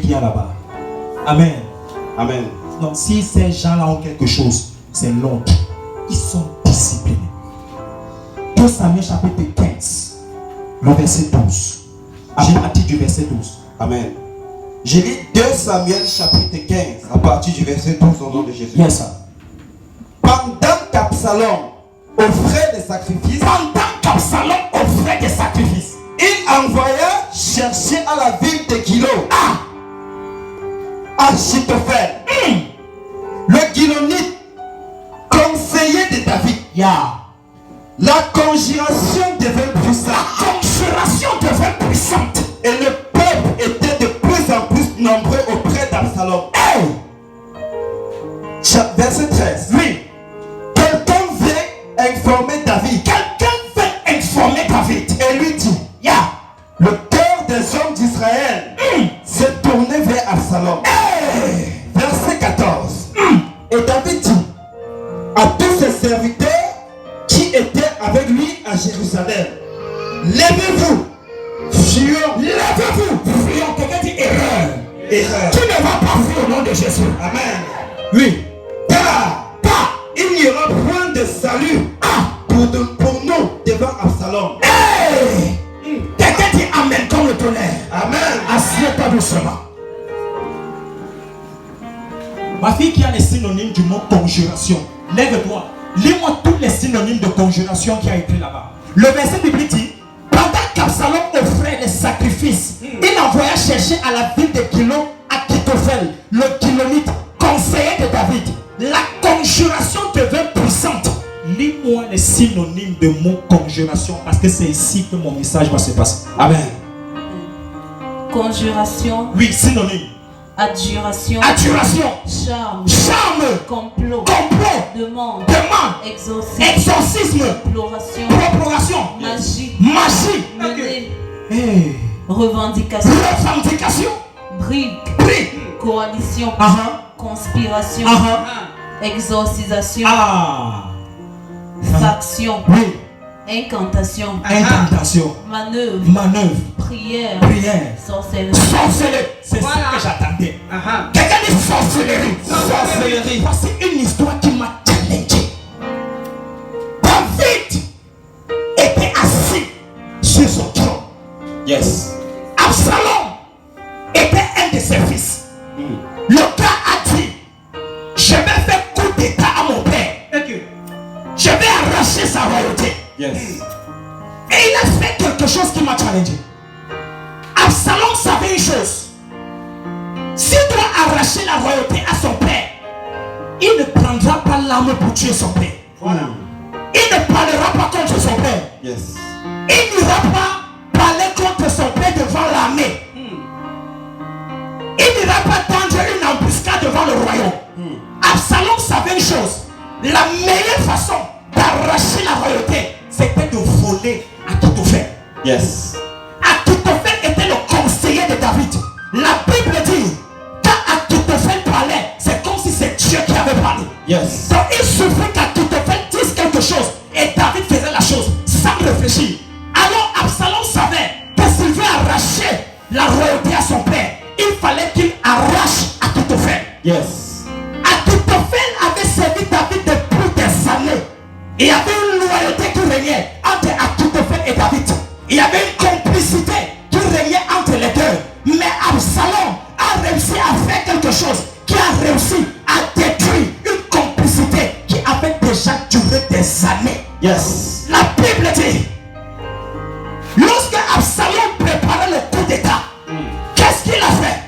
Qui y a là-bas. Amen. Amen. Donc si ces gens-là ont quelque chose, c'est l'autre. Ils sont disciplinés. 2 Samuel chapitre 15, le verset 12. À partir du verset 12. Amen. J'ai lu 2 Samuel chapitre 15 à partir du verset 12 au nom de Jésus. Yes, sir. Pendant qu'Absalom offrait des sacrifices, il envoya chercher à la ville de Gilo Achitophel, le Gilonite, conseiller de David. La conjuration devint puissante. Et le peuple était de plus en plus nombreux auprès d'Absalom. Verset 13. Oui. Quelqu'un vient informer David. Et lui dit, le cœur des hommes d'Israël s'est tourné vers Absalom. Verset 14. Et David dit à tous ses serviteurs qui étaient avec lui à Jérusalem, levez-vous, fuyons. Fuyons. Quelqu'un dit erreur. Tu ne vas pas fuir au nom de Jésus. Amen. Oui. Car il n'y aura point de salut pour nous devant Absalom. Quelqu'un dit amen comme le tonnerre. Amen. Assieds-toi doucement. Ma fille qui a les synonymes du mot conjuration, lève-toi. Lis-moi tous les synonymes de conjuration qui a écrit là-bas. Le verset biblique dit, pendant qu'Absalom offrait les sacrifices, il envoya chercher à la ville de Gilo Achitophel, le Gilonite, conseiller de David. La conjuration devint puissante. Lis-moi les synonymes de mot conjuration, parce que c'est ici que mon message va se passer. Amen. Conjuration. Oui, synonyme. Adjuration. Charme. Complot. Demande. Exorcisme. Proploration. Magie. Mener. Revendication. Bribe. Coalition. Conspiration. Exorcisation. Faction. Oui. Incantation. Manœuvre. Prière. Sorcellerie. C'est ça que j'attendais. Quelqu'un dit sorcellerie. Voici une histoire qui m'a challengé. David était assis sur son trône. Yes. Absalom était un de ses fils. Le gars a dit, je vais faire coup d'état à mon père. Je vais arracher sa royauté. Yes. Et il a fait quelque chose qui m'a challengé. Absalom savait une chose. S'il doit arracher la royauté à son père, il ne prendra pas l'arme pour tuer son père. Voilà. Il ne parlera pas contre son père. Yes. Il n'ira pas parler contre son père devant l'armée. Il n'ira pas tendre une embuscade devant le royaume. Absalom savait une chose. La meilleure façon d'arracher la royauté, c'était de voler Achitophel. Yes. Achitophel était le conseiller de David. La Bible dit, quand Achitophel parlait, c'est comme si c'est Dieu qui avait parlé. Yes. Donc il suffit qu'Achitophel dise quelque chose et David faisait la chose sans réfléchir. Alors Absalom savait que s'il veut arracher la royauté à son père, il fallait qu'il arrache Achitophel. Yes. Achitophel avait servi David depuis des années. Il y avait une loyauté qui régnait entre Achitophel et David. Il y avait une complicité qui régnait entre les deux. Mais Absalom a réussi à faire quelque chose qui a réussi à détruire une complicité qui avait déjà duré des années. Yes. La Bible dit, lorsque Absalom préparait le coup d'état, qu'est-ce qu'il a fait?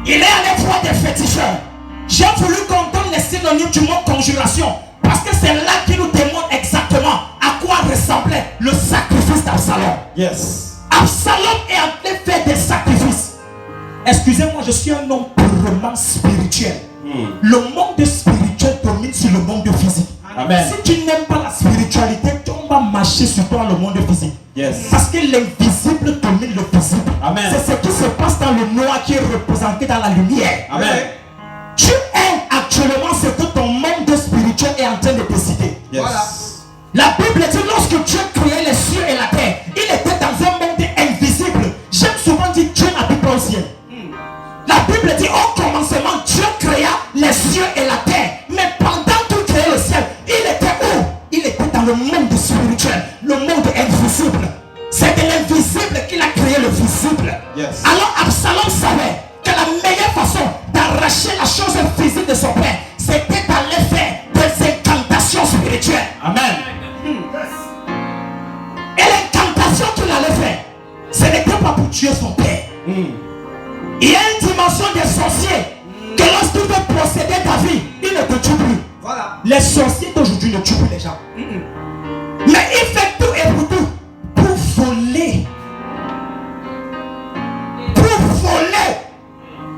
Il est allé voir des féticheurs. J'ai voulu qu'on donne les synonymes du mot conjuration, parce que c'est là qu'il nous démontre exactement à quoi ressemblait le sacrifice d'Absalom. Yes. Absalom est en train de faire des sacrifices. Excusez-moi, je suis un homme purement spirituel. Le monde spirituel domine sur le monde physique. Amen. Si tu n'aimes pas la spiritualité, on va marcher sur toi le monde physique. Yes. Parce que l'invisible domine le visible. Amen. C'est ce qui se passe dans le noir qui est représenté dans la lumière. Amen. Tu aimes actuellement ce que ton monde spirituel est en train de décider. Yes. Voilà. La Bible dit, lorsque Dieu créait les cieux et la terre, il était dans un monde invisible. J'aime souvent dire Dieu n'habite pas au ciel. La au commencement, Dieu créa les cieux et la terre. Mais pendant qu'il créait le ciel, il était où? Il était dans le monde spirituel, le monde invisible. C'est de l'invisible qu'il a créé le visible. Yes. Alors Absalom savait que la meilleure façon d'arracher la chose physique de son père, c'était d'aller faire des incantations spirituelles. Amen. Et l'incantation qu'il allait faire, ce n'était pas pour tuer son père. Il y a une dimension des sorciers que lorsqu'il veut posséder ta vie, il ne te tue plus. Voilà. Les sorciers d'aujourd'hui ne tuent plus les gens. Mais il fait tout et pour tout pour voler. Pour voler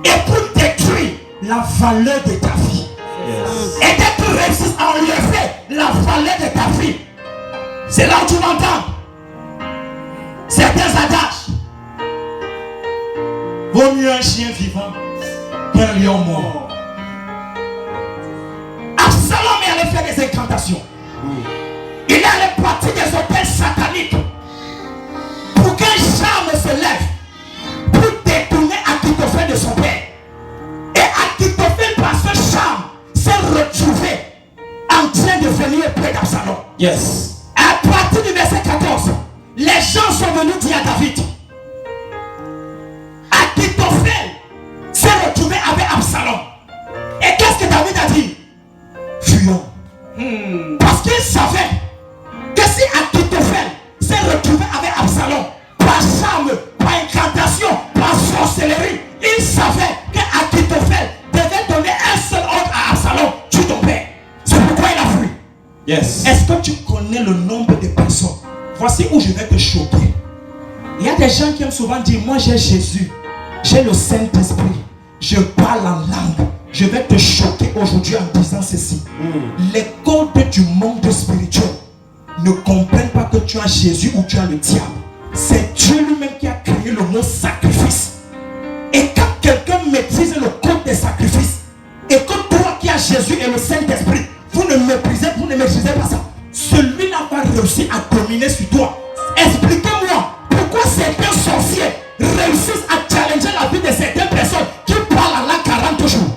et pour détruire la valeur de ta vie. Yes. Et dès que tu réussis à enlever la valeur de ta vie, c'est là où tu m'entends. Certains adages. Vaut mieux un chien vivant qu'un lion mort. Absalom allait faire des incantations. Il allait partir des hôtels sataniques pour qu'un charme se lève pour détourner Akitophel de son père. Et Akitophel, par ce charme, s'est retrouvé en train de venir près d'Absalom. Yes. À partir du verset 14, les gens sont venus dire à David, Akitophel s'est retrouvé avec Absalom. Et qu'est-ce que David a dit? Fuyons. Parce qu'il savait que si Akitophel s'est retrouvé avec Absalom, par charme, par incantation, par sorcellerie, il savait que Akitophel devait donner un seul ordre à Absalom, tue ton père. C'est pourquoi il a fui. Yes. Est-ce que tu connais le nombre de personnes? Voici où je vais te choquer. Il y a des gens qui aiment souvent dire, moi j'ai Jésus, j'ai le Saint-Esprit, je parle en langue. Je vais te choquer aujourd'hui en disant ceci. Les codes du monde spirituel ne comprennent pas que tu as Jésus ou tu as le diable. C'est Dieu lui-même qui a créé le mot sacrifice. Et quand quelqu'un maîtrise le code des sacrifices, et que toi qui as Jésus et le Saint-Esprit, vous ne maîtrisez pas ça, celui-là va réussir à dominer sur toi. Expliquez-moi pourquoi certains sorciers réussissent à challenger la vie de certaines personnes qui parlent en langue 40 jours.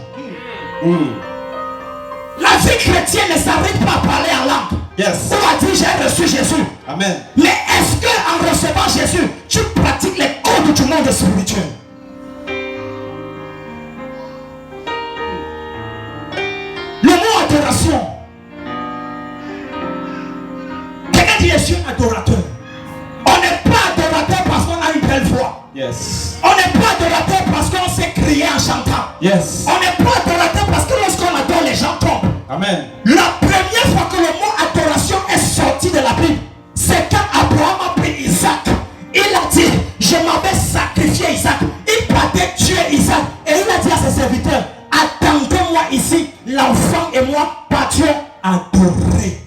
La vie chrétienne ne s'arrête pas à parler en langue. Yes. On va dire j'ai reçu Jésus. Amen. Mais est-ce que en recevant Jésus, tu pratiques les codes du monde spirituel? Le mot adoration. Quelqu'un dit je suis adorateur. On n'est pas adorateur parce qu'on a une belle voix. Yes. On n'est pas adorateur parce qu'on sait crier en chantant. Yes. On n'est pas adorateur parce que lorsqu'on adore, les gens tombent. Amen. La première fois que le mot adoration est sorti de la Bible, c'est quand Abraham a pris Isaac. Il a dit, je m'avais sacrifié Isaac. Il partait tuer Isaac. Et il a dit à ses serviteurs, attendez-moi ici, l'enfant et moi partions adorer.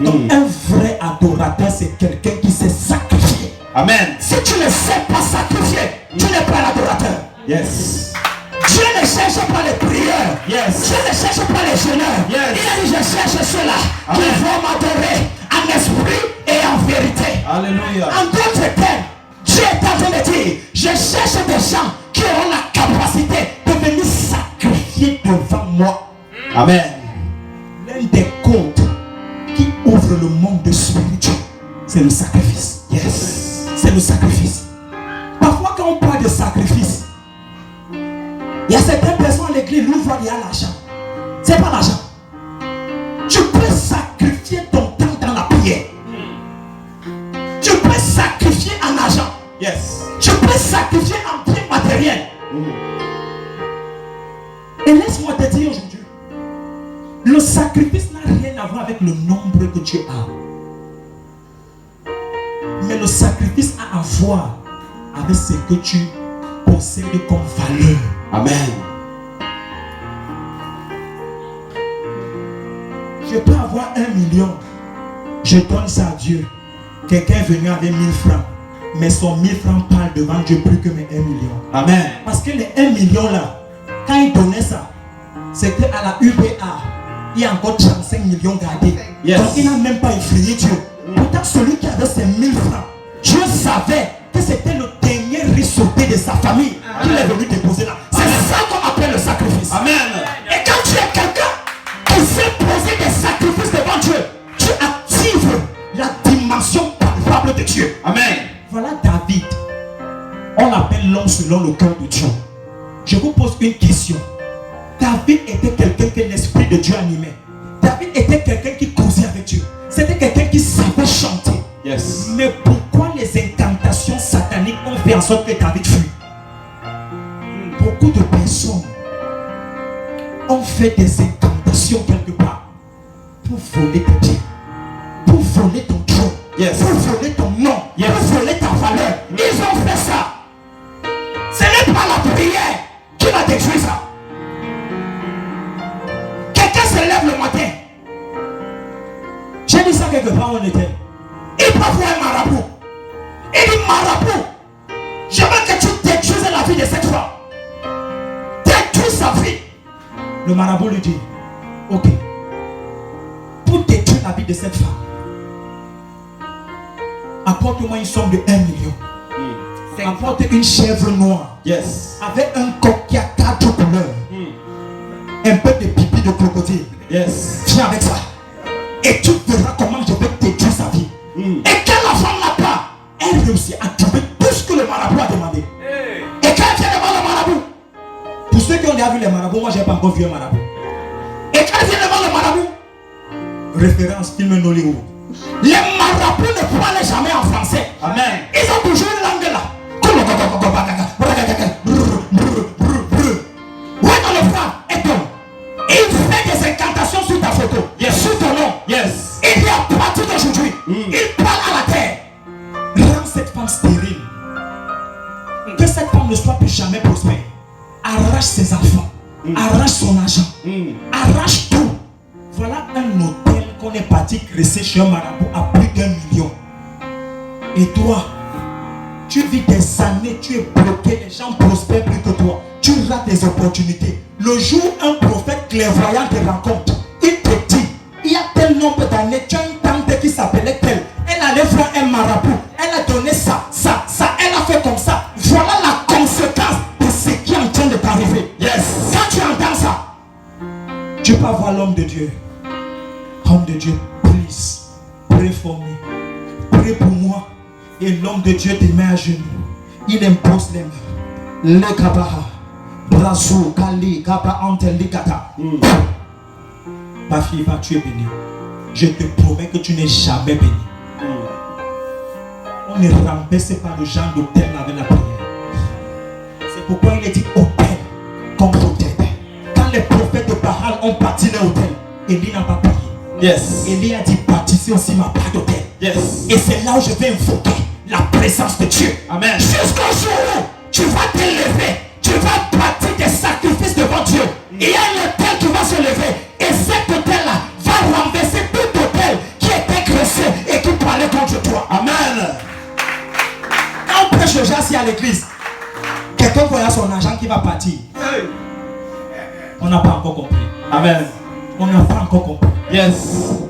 Donc un vrai adorateur, c'est quelqu'un qui s'est sacrifié. Amen. Si tu ne sais pas sacrifier, tu n'es pas l'adorateur. Yes. Dieu ne cherche pas les prières. Yes. Dieu ne cherche pas les jeûneurs. Yes. Il a dit, je cherche ceux-là qui Amen. vont m'adorer en esprit et en vérité. Alléluia. En d'autres termes, Dieu est en train de dire, je cherche des gens qui auront la capacité de venir sacrifier devant moi. Amen. L'un des codes qui ouvre le monde spirituel, c'est le sacrifice. Yes. C'est le sacrifice. Parfois quand on parle de sacrifice, il y a certaines personnes à l'église où il y a l'argent. C'est pas l'argent. Tu peux sacrifier ton temps dans la prière. Tu peux sacrifier en argent. Yes. Tu peux sacrifier en bien matériel. Et laisse-moi te dire aujourd'hui, le sacrifice n'a rien à voir avec le nombre que tu as. Mais le sacrifice a à voir avec ce que tu possèdes comme valeur. Amen. Je peux avoir 1 million. Je donne ça à Dieu. Quelqu'un est venu avec 1000 francs. Mais son 1000 francs parle devant Dieu plus que mes 1 million. Amen. Parce que les 1 million là, quand il donnait ça, c'était à la UBA. Il y a encore 35 millions gardés. Yes. Donc il n'a même pas effrayé Dieu. Pourtant celui qui avait ses 1000 francs, Dieu savait que c'était le dernier riz sauté de sa famille qu'il est venu déposer là. C'est ça qu'on selon le cœur de Dieu. Je vous pose une question. David était quelqu'un que l'Esprit de Dieu animait. David était quelqu'un qui causait avec Dieu. C'était quelqu'un qui savait chanter. Yes. Mais pourquoi les incantations sataniques ont fait en sorte que David fuit? Beaucoup de personnes ont fait des incantations quelque part pour voler tes biens, pour voler ton trône, Yes. pour voler ton nom, Yes. pour voler ta valeur. Ils ont fait ça. Ce n'est pas la prière qui va détruire ça. Quelqu'un se lève le matin. J'ai dit ça quelque part où on était. Il peut voir un marabout. Il dit marabout, je veux que tu détruises la vie de cette femme. Détruis sa vie. Le marabout lui dit, ok, pour détruire la vie de cette femme, apporte-moi une somme de 1 million. Apporte une chèvre noire. Yes. Avec un coq qui a 4 couleurs. Un peu de pipi de crocodile. Yes. Viens avec ça. Et tu verras comment je vais détruire sa vie. Et quand la femme n'a pas, elle réussit à trouver tout ce que le marabout a demandé. Et quand elle vient devant le marabout, pour ceux qui ont déjà vu les marabouts, moi je n'ai pas encore vu un marabout. Et quand elle vient devant le marabout, référence film Nollywood, les marabouts ne parlent jamais en français. Amen. Ils ont toujours une langue là. Ouais, dans le front, et donc, il fait des incantations sur ta photo, sur ton nom. Yes. Il dit à partir d'aujourd'hui, il parle à la terre. Rends cette femme stérile. Que cette femme ne soit plus jamais prospère. Arrache ses enfants. Arrache son argent. Arrache tout. Voilà un hôtel qu'on est parti cresser chez un marabout à plus d'1 million. Et toi, tu vis des années, tu es bloqué, les gens prospèrent plus que toi. Tu rates des opportunités. Le jour où un prophète clairvoyant te rencontre, il te dit, il y a tel nombre d'années, tu as une tante qui s'appelait telle. Elle allait voir un marabout. Elle a donné ça. Elle a fait comme ça. Voilà la conséquence de ce qui est en train de t'arriver. Yes. Quand tu entends ça, tu peux voir l'homme de Dieu. Homme de Dieu, please, pray for me. Prie pour moi. Et l'homme de Dieu te met à genoux. Il impose les mains. Le kabaha. Brazo, Kali, Kaba, Antelikata. Ma fille va, tu es bénie. Je te promets que tu n'es jamais bénie. On ne remplace pas le genre d'hôtel avec la prière. C'est pourquoi il est dit hôtel comme hôtel. Quand les prophètes de Baal ont bâti leur hôtel, Élie n'a pas prié. Yes. Élie a dit bâtissez aussi ma part d'hôtel. Yes. Et c'est là où je vais invoquer la présence de Dieu. Amen. Jusqu'au jour où tu vas t'élever, tu vas bâtir des sacrifices devant Dieu. Il y a un hôtel qui va se lever. Et cet hôtel-là va renverser tout hôtel qui était graissé et qui parlait contre toi. Amen. Quand on prêche le genre à l'église, quelqu'un voit son argent qui va partir. On n'a pas encore compris. Amen. On n'a pas encore compris. Yes.